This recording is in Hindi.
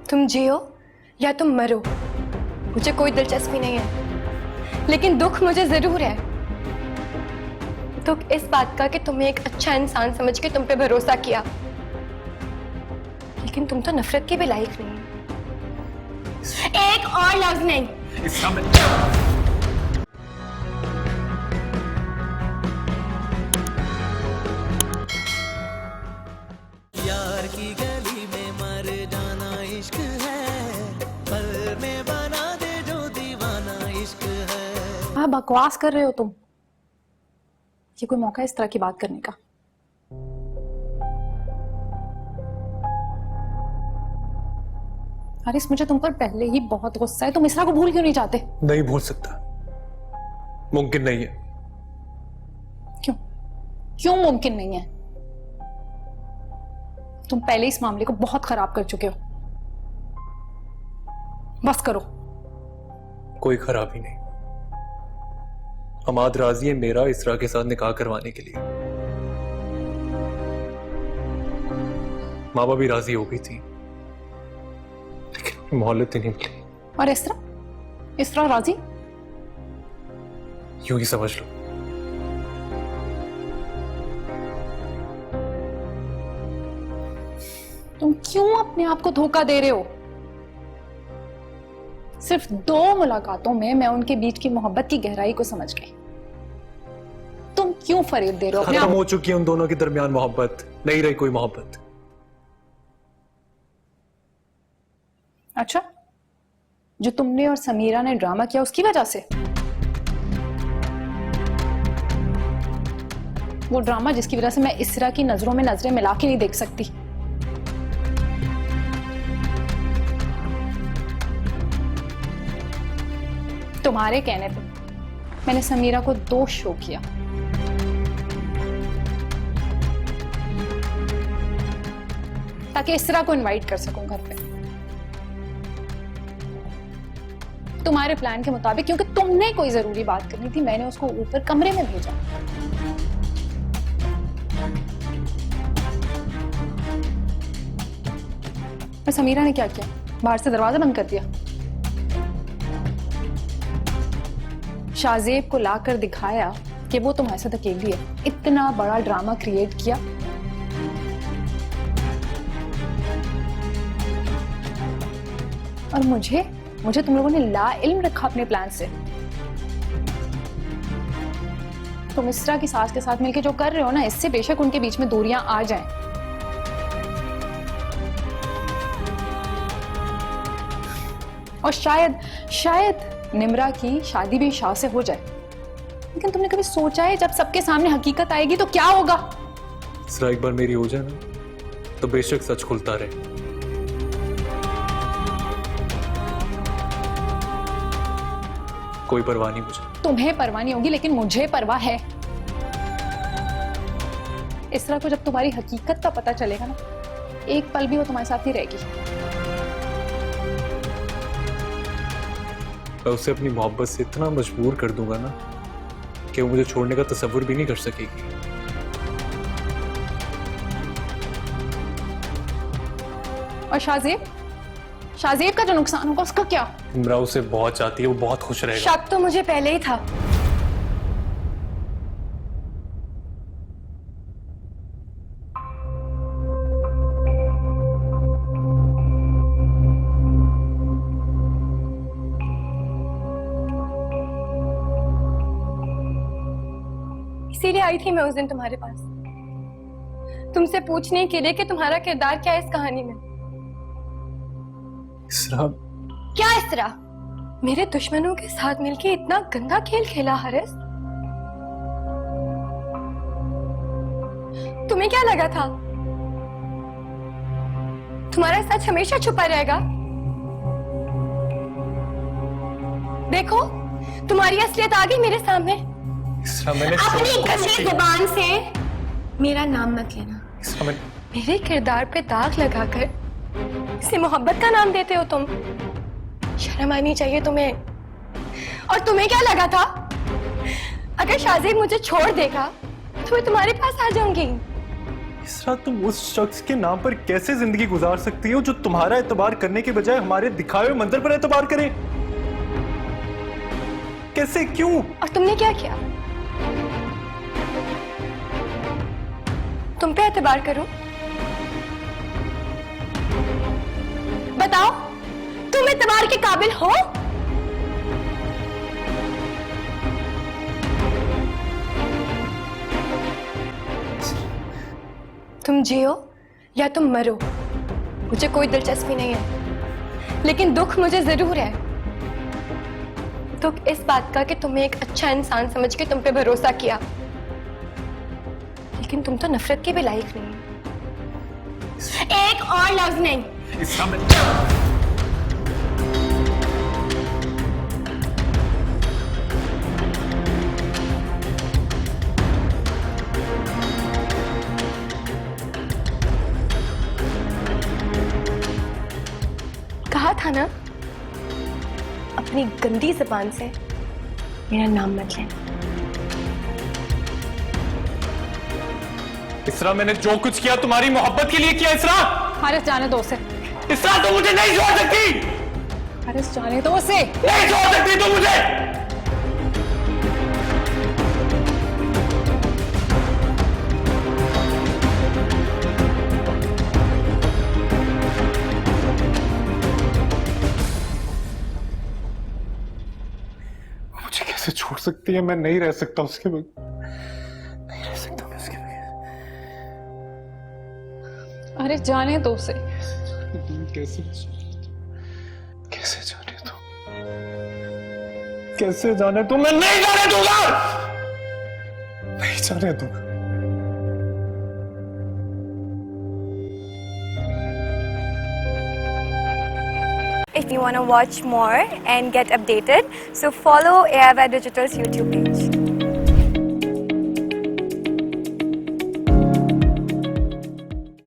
तुम जियो या तुम मरो, मुझे कोई दिलचस्पी नहीं है, लेकिन दुख मुझे जरूर है। दुख इस बात का कि तुम्हें एक अच्छा इंसान समझ के तुम पे भरोसा किया, लेकिन तुम तो नफरत के भी लायक नहीं। एक और लफ्ज नहीं। यार की गली में मर जाना इश्क है, पल में बना दे जो दीवाना इश्क है। हाँ, बकवास कर रहे हो तुम। ये कोई मौका है इस तरह की बात करने का? हारिस, मुझे तुम पर पहले ही बहुत गुस्सा है। तुम इसरा को भूल क्यों नहीं चाहते? नहीं भूल सकता, मुमकिन नहीं है। क्यों? क्यों मुमकिन नहीं है? तुम पहले इस मामले को बहुत खराब कर चुके हो। बस करो। कोई खराबी नहीं। हमाद राजी है मेरा इसरा के साथ निकाह करवाने के लिए। माँ बाप भी राजी हो गई थी, लेकिन मोहल्लत ही नहीं मिली। और इसरा? इसरा राजी? यूं ही समझ लो। तुम क्यों अपने आप को धोखा दे रहे हो? सिर्फ 2 मुलाकातों में मैं उनके बीच की मोहब्बत की गहराई को समझ गई। तुम क्यों फरेब दे रहे हो अपने खत्म आप? हो चुकी है उन दोनों के दरमियान मोहब्बत, नहीं रही कोई मोहब्बत। अच्छा, जो तुमने और समीरा ने ड्रामा किया उसकी वजह से? वो ड्रामा जिसकी वजह से मैं इसरा की नजरों में नजरें मिला के नहीं देख सकती। तुम्हारे कहने पे मैंने समीरा को 2 शो किया। ताकि इसरा को इनवाइट कर सकूं घर पे। तुम्हारे प्लान के मुताबिक, क्योंकि तुमने कोई जरूरी बात करनी थी, मैंने उसको ऊपर कमरे में भेजा। और समीरा ने क्या किया? बाहर से दरवाजा बंद कर दिया। शाहजेब को लाकर दिखाया कि वो तुम्हारे साथ अकेली है। इतना बड़ा ड्रामा क्रिएट किया। और मुझे तुम लोगों ने ला इल्म रखा अपने प्लान से। तुम इसरा की सास के साथ मिलकर जो कर रहे हो ना, इससे बेशक उनके बीच में दूरियां आ जाएं, और शायद निम्रा की शादी भी शाह से हो जाए। लेकिन तुमने कभी सोचा है जब सबके सामने हकीकत आएगी तो क्या होगा? इसरा एक बार मेरी हो जाए ना, तो बेशक सच खुलता रहे। कोई परवाह नहीं मुझे। तुम्हें परवाह नहीं होगी, लेकिन मुझे परवाह है। इसरा को जब तुम्हारी हकीकत का पता चलेगा ना, एक पल भी वो तुम्हारे साथ नहीं रहेगी। मैं उसे अपनी मोहब्बत से इतना मजबूर कर दूंगा ना कि वो मुझे छोड़ने का तसव्वुर भी नहीं कर सकेगी। और शाहजेब का जो नुकसान होगा उसका क्या? इमरा उसे बहुत चाहती है, वो बहुत खुश रहेगा। शक तो मुझे पहले ही था। इसीलिए आई थी मैं उस दिन तुम्हारे पास, तुमसे पूछने के लिए कि तुम्हारा किरदार क्या है इस कहानी में। इसरा, क्या इस तरह मेरे दुश्मनों के साथ मिलके इतना गंदा खेल खेला हारिस? तुम्हें क्या लगा था तुम्हारा सच हमेशा छुपा रहेगा? देखो, तुम्हारी असलियत आ गई मेरे सामने। इसरा, मैंने अपनी घसी जुबान से मेरा नाम मत लेना। इसरा, मेरे किरदार पे दाग लगाकर इसे मोहब्बत का नाम देते हो तुम। शर्म आनी चाहिए तुम्हें। और तुम्हें क्या लगा था अगर शाहजेब मुझे छोड़ देगा तो मैं तुम्हारे पास आ जाऊंगी? इसरा, तुम उस शख्स के नाम पर कैसे जिंदगी गुजार सकती हो जो तुम्हारा एतबार करने के बजाय हमारे दिखाए हुए मंजर पर एतबार करे? कैसे, क्यों? और तुमने क्या किया? तुम पे एतबार करूं? बताओ, तुम एतबार के काबिल हो? तुम जियो या तुम मरो, मुझे कोई दिलचस्पी नहीं है, लेकिन दुख मुझे जरूर है। दुख इस बात का कि तुम्हें एक अच्छा इंसान समझ के तुम पे भरोसा किया, लेकिन तुम तो नफरत के भी लायक नहीं। एक और लफ्ज नहीं। कहा था ना, अपनी गंदी जुबान से मेरा नाम मत लेना। इसरा, मैंने जो कुछ किया तुम्हारी मोहब्बत के लिए किया। इसरा, हारिस जाने दो उसे। इसरा, तुम मुझे नहीं छोड़ सकती। हारिस जाने दो उसे। नहीं छोड़ सकती तुम मुझे। मुझे कैसे छोड़ सकती है? मैं नहीं रह सकता उसके बगैर, नहीं रह सकता मैं उसके बगैर। अरे जाने दो उसे। कैसे कैसे जाने दो, कैसे जाने दो? मैं नहीं जाने दूंगा, नहीं जाने दूंगा। If you want to watch more and get updated, so follow AIY Digital's YouTube page.